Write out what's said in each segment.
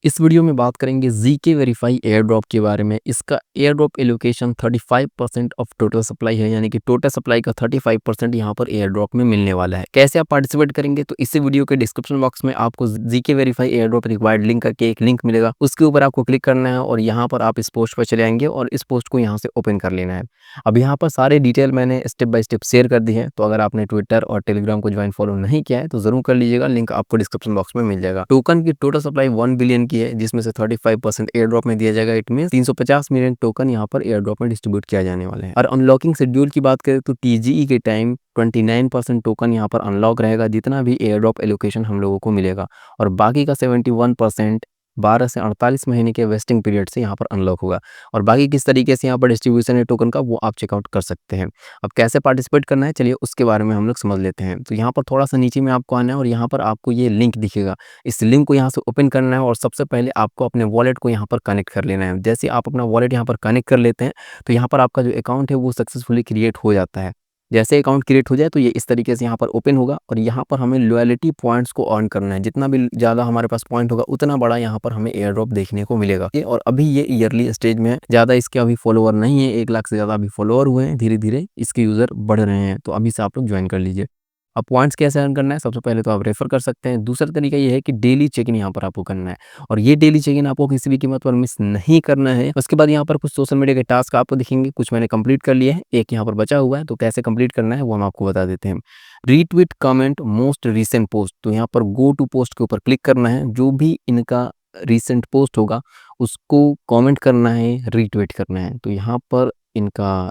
इस वीडियो में बात करेंगे ज़ीके वेरीफाई एयर ड्रॉप के बारे में। इसका air drop allocation 35% of total supply है, यानी कि टोटल सप्लाई का 35% यहाँ पर एयर ड्रॉप में मिलने वाला है। कैसे आप पार्टिसिपेट करेंगे, तो इसी वीडियो के डिस्क्रिप्शन बॉक्स में आपको ज़ीके verify airdrop required link करके एक लिंक मिलेगा, उसके ऊपर आपको क्लिक करना है और यहाँ पर आप इस पोस्ट पर चले आएंगे और इस पोस्ट को यहाँ से ओपन कर लेना है। अब यहाँ पर सारे डिटेल मैंने स्टेप बाय स्टेप शेयर कर दी है, तो अगर आपने ट्विटर और टेलीग्राम को ज्वाइन फॉलो नहीं किया है तो जरूर कर लीजिएगा, लिंक आपको डिस्क्रिप्शन बॉक्स में मिल जाएगा। टोकन की टोटल सप्लाई 1 बिलियन की है, जिसमें से 35% एयर ड्रॉप में दिया जाएगा। इट मीन 350 मिलियन टोकन यहाँ पर एयर ड्रॉप में डिस्ट्रीब्यूट किया जाने वाले हैं। और अनलॉकिंग शेड्यूल की बात करें तो टीजीई के टाइम 29% टोकन यहाँ पर अनलॉक रहेगा, जितना भी एयर ड्रॉप एलोकेशन हम लोगों को मिलेगा, और बाकी का 71% 12 से 48 महीने के वेस्टिंग पीरियड से यहाँ पर अनलॉक होगा। और बाकी किस तरीके से यहाँ पर डिस्ट्रीब्यूशन है टोकन का, वो आप चेकआउट कर सकते हैं। अब कैसे पार्टिसिपेट करना है, चलिए उसके बारे में हम लोग समझ लेते हैं। तो यहाँ पर थोड़ा सा नीचे में आपको आना है और यहाँ पर आपको ये लिंक दिखेगा, इस लिंक को यहाँ से ओपन करना है और सबसे पहले आपको अपने वॉलेट को यहाँ पर कनेक्ट कर लेना है। जैसे आप अपना वॉलेट यहाँ पर कनेक्ट कर लेते हैं तो यहाँ पर आपका जो अकाउंट है वो सक्सेसफुली क्रिएट हो जाता है। जैसे अकाउंट क्रिएट हो जाए तो ये इस तरीके से यहाँ पर ओपन होगा और यहाँ पर हमें लॉयल्टी पॉइंट्स को अर्न करना है। जितना भी ज़्यादा हमारे पास पॉइंट होगा उतना बड़ा यहाँ पर हमें एयर ड्रॉप देखने को मिलेगा। और अभी ये ईयरली स्टेज में है, ज़्यादा इसके अभी फॉलोअर नहीं है, 1 लाख से ज़्यादा अभी फॉलोअर हुए हैं, धीरे धीरे इसके यूज़र बढ़ रहे हैं, तो अभी से आप लोग ज्वाइन कर लीजिए। अब पॉइंट्स कैसे अर्न करना है, सबसे पहले तो आप रेफर कर सकते हैं। दूसरा तरीका ये है कि डेली चेक इन यहाँ पर आपको करना है, और ये डेली चेक इन आपको किसी भी कीमत पर मिस नहीं करना है। उसके बाद यहाँ पर कुछ सोशल मीडिया के टास्क आपको दिखेंगे, कुछ मैंने कंप्लीट कर लिए हैं, एक यहाँ पर बचा हुआ है, तो कैसे कंप्लीट करना है वो हम आपको बता देते हैं। Retweet comment most recent post, तो यहाँ पर गो टू पोस्ट के ऊपर क्लिक करना है, जो भी इनका रिसेंट पोस्ट होगा उसको कॉमेंट करना है, रीट्वीट करना है। तो यहाँ पर इनका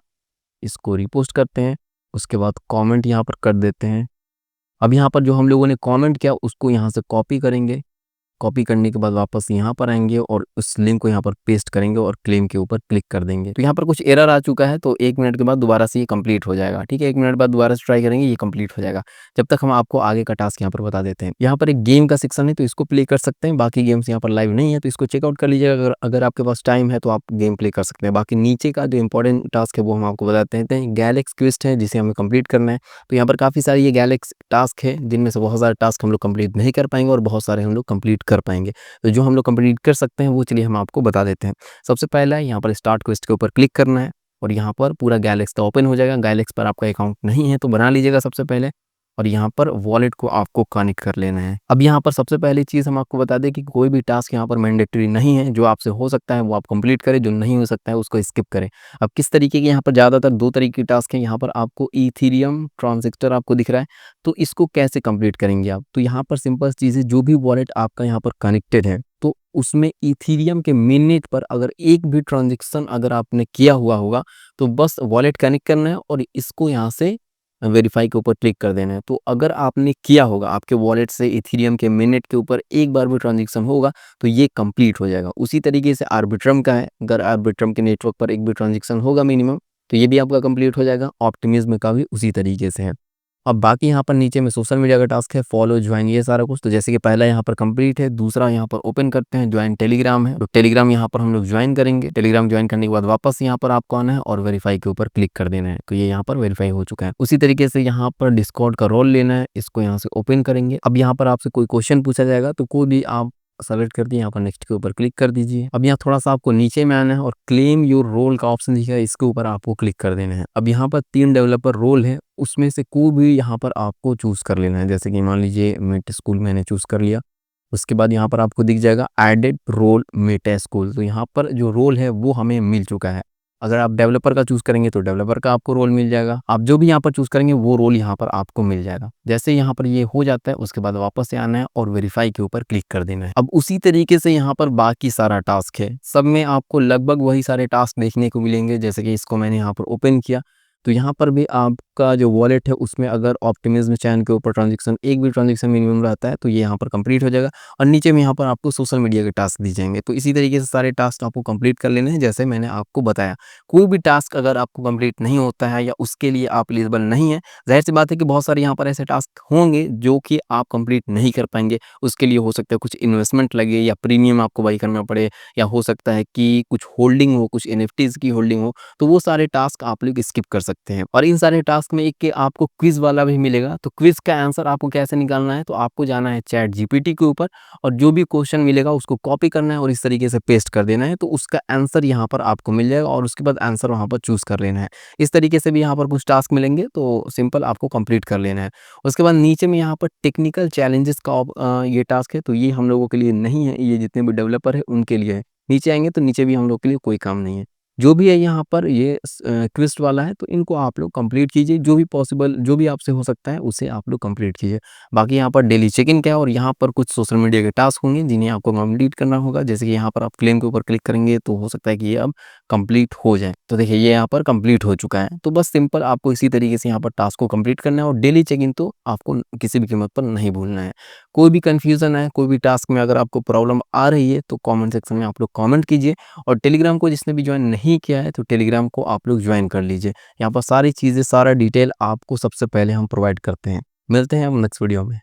इसको रिपोस्ट करते हैं, उसके बाद कमेंट यहाँ पर कर देते हैं। अब यहाँ पर जो हम लोगों ने कमेंट किया उसको यहाँ से कॉपी करेंगे, कॉपी करने के बाद वापस यहाँ पर आएंगे और उस लिंक को यहाँ पर पेस्ट करेंगे और क्लेम के ऊपर क्लिक कर देंगे। तो यहाँ पर कुछ एरर आ चुका है, तो 1 मिनट के बाद दोबारा से ये कंप्लीट हो जाएगा। ठीक है, 1 मिनट बाद दोबारा से ट्राई करेंगे, ये कंप्लीट हो जाएगा। जब तक हम आपको आगे का टास्क यहाँ पर बता देते हैं। यहाँ पर एक गेम का सेक्शन है, तो इसको प्ले कर सकते हैं। बाकी गेम्स यहाँ पर लाइव नहीं है, तो इसको चेकआउट कर लीजिएगा। अगर आपके पास टाइम है तो आप गेम प्ले कर सकते हैं। बाकी नीचे का जो इंपॉर्टेंट टास्क है वो हम आपको बताते हैं। गैलेक्स क्विस्ट है जिसे हमें कंप्लीट करना है। तो यहाँ पर काफ़ी सारे ये गैलेक्स टास्क है, जिनमें से बहुत सारे टास्क हम लोग कंप्लीट नहीं कर पाएंगे और बहुत सारे हम लोग कंप्लीट कर पाएंगे। तो जो हम लोग कंप्लीट कर सकते हैं वो चलिए हम आपको बता देते हैं। सबसे पहला यहाँ पर स्टार्ट क्वेस्ट के ऊपर क्लिक करना है और यहाँ पर पूरा गैलेक्स का ओपन हो जाएगा। गैलेक्स पर आपका अकाउंट नहीं है तो बना लीजिएगा सबसे पहले, और यहाँ पर वॉलेट को आपको कनेक्ट कर लेना है। अब यहाँ पर सबसे पहली चीज़ हम आपको बता दें कि कोई भी टास्क यहाँ पर मैंडेटरी नहीं है। जो आपसे हो सकता है वो आप कंप्लीट करें, जो नहीं हो सकता है उसको स्किप करें। अब किस तरीके के, यहाँ पर ज़्यादातर 2 तरीके के टास्क हैं। यहाँ पर आपको इथीरियम ट्रांजिस्टर आपको दिख रहा है, तो इसको कैसे कंप्लीट करेंगे आप, तो यहाँ पर सिंपल चीज़ है, जो भी वॉलेट आपका यहाँ पर कनेक्टेड है तो उसमें इथीरियम के मिनट पर अगर एक भी ट्रांजेक्शन अगर आपने किया हुआ होगा तो बस वॉलेट कनेक्ट करना है और इसको यहाँ से वेरीफाई के ऊपर क्लिक कर देना है। तो अगर आपने किया होगा, आपके वॉलेट से इथीरियम के मिनट के ऊपर एक बार भी ट्रांजेक्शन होगा तो ये कंप्लीट हो जाएगा। उसी तरीके से आर्बिट्रम का है, अगर आर्बिट्रम के नेटवर्क पर एक भी ट्रांजेक्शन होगा मिनिमम, तो ये भी आपका कंप्लीट हो जाएगा। ऑप्टिमिज्म का भी उसी तरीके से है। अब बाकी यहाँ पर नीचे में सोशल मीडिया का टास्क है, फॉलो ज्वाइन ये सारा कुछ। तो जैसे कि पहला यहाँ पर कंप्लीट है, दूसरा यहाँ पर ओपन करते हैं, ज्वाइन टेलीग्राम है, तो टेलीग्राम यहाँ पर हम लोग ज्वाइन करेंगे। टेलीग्राम ज्वाइन करने के बाद वापस यहाँ पर आपको आना है और वेरीफाई के ऊपर क्लिक कर देना है, तो ये यहाँ पर वेरीफाई हो चुका है। उसी तरीके से यहाँ पर डिस्कॉर्ड का रोल लेना है, इसको यहाँ से ओपन करेंगे। अब यहाँ पर आपसे कोई क्वेश्चन पूछा जाएगा तो कोई भी आप सेलेक्ट कर दिए, यहाँ पर नेक्स्ट के ऊपर क्लिक कर दीजिए। अब यहाँ थोड़ा सा आपको नीचे में आना है और क्लेम योर रोल का ऑप्शन दिखेगा, इसके ऊपर आपको क्लिक कर देना है। अब यहाँ पर 3 डेवलपर रोल है, उसमें से कोई भी यहाँ पर आपको चूज कर लेना है। जैसे कि मान लीजिए मेटा स्कूल मैंने चूज कर लिया। उसके बाद यहाँ पर आपको दिख जाएगा एडेड रोल मेटा स्कूल, तो यहाँ पर जो रोल है वो हमें मिल चुका है। अगर आप डेवलपर का चूज करेंगे तो डेवलपर का आपको रोल मिल जाएगा। आप जो भी यहाँ पर चूज करेंगे वो रोल यहाँ पर आपको मिल जाएगा। जैसे यहाँ पर ये हो जाता है उसके बाद वापस से आना है और वेरीफाई के ऊपर क्लिक कर देना है। अब उसी तरीके से यहाँ पर बाकी सारा टास्क है, सब में आपको लगभग वही सारे टास्क देखने को मिलेंगे। जैसे कि इसको मैंने यहाँ पर ओपन किया तो यहाँ पर भी आपका जो वॉलेट है उसमें अगर ऑप्टिमिज्म चैन के ऊपर ट्रांजेक्शन एक भी ट्रांजेक्शन मिनिमम रहता है तो ये यहाँ पर कंप्लीट हो जाएगा। और नीचे में यहाँ पर आपको सोशल मीडिया के टास्क दिए जाएंगे। तो इसी तरीके से सारे टास्क आपको कंप्लीट कर लेने हैं जैसे मैंने आपको बताया। कोई भी टास्क अगर आपको कंप्लीट नहीं होता है या उसके लिए आप एलिजिबल नहीं है, जाहिर सी बात है कि बहुत सारे यहाँ पर ऐसे टास्क होंगे जो कि आप कंप्लीट नहीं कर पाएंगे। उसके लिए हो सकता है कुछ इन्वेस्टमेंट लगे या प्रीमियम आपको बाई करना पड़े, या हो सकता है कि कुछ होल्डिंग हो, कुछ NFTs की होल्डिंग हो, तो वो सारे टास्क आप लोग स्किप कर सकते हैं। और इन सारे टास्क टास्क में एक के आपको क्विज़ वाला भी मिलेगा, तो क्विज़ का आंसर आपको कैसे निकालना है, तो आपको जाना है चैट जीपीटी के ऊपर और जो भी क्वेश्चन मिलेगा उसको कॉपी करना है और इस तरीके से पेस्ट कर देना है, तो उसका आंसर यहाँ पर आपको मिल जाएगा और उसके बाद आंसर वहाँ पर चूज़ कर लेना है। इस तरीके से भी यहाँ पर कुछ टास्क मिलेंगे, तो सिंपल आपको कंप्लीट कर लेना है। उसके बाद नीचे में यहाँ पर टेक्निकल चैलेंजेस का ये टास्क है, तो ये हम लोगों के लिए नहीं है, ये जितने भी डेवलपर है उनके लिए है। नीचे आएँगे तो नीचे भी हम लोग के लिए कोई काम नहीं है। जो भी है यहाँ पर ये क्विज़ वाला है, तो इनको आप लोग कंप्लीट कीजिए, जो भी पॉसिबल जो भी आपसे हो सकता है उसे आप लोग कंप्लीट कीजिए। बाकी यहाँ पर डेली चेक इन क्या है और यहाँ पर कुछ सोशल मीडिया के टास्क होंगे जिन्हें आपको कंप्लीट करना होगा। जैसे कि यहाँ पर आप क्लेम के ऊपर क्लिक करेंगे तो हो सकता है कि ये अब कंप्लीट हो जाए। तो देखिए ये यहाँ पर कंप्लीट हो चुका है। तो बस सिंपल आपको इसी तरीके से यहाँ पर टास्क को कंप्लीट करना है और डेली चेक इन तो आपको किसी भी कीमत पर नहीं भूलना है। कोई भी कन्फ्यूज़न है, कोई भी टास्क में अगर आपको प्रॉब्लम आ रही है तो कमेंट सेक्शन में आप लोग कमेंट कीजिए और टेलीग्राम को जिसने भी ज्वाइन नहीं किया है तो टेलीग्राम को आप लोग ज्वाइन कर लीजिए। यहाँ पर सारी चीज़ें, सारा डिटेल आपको सबसे पहले हम प्रोवाइड करते हैं। मिलते हैं हम नेक्स्ट वीडियो में।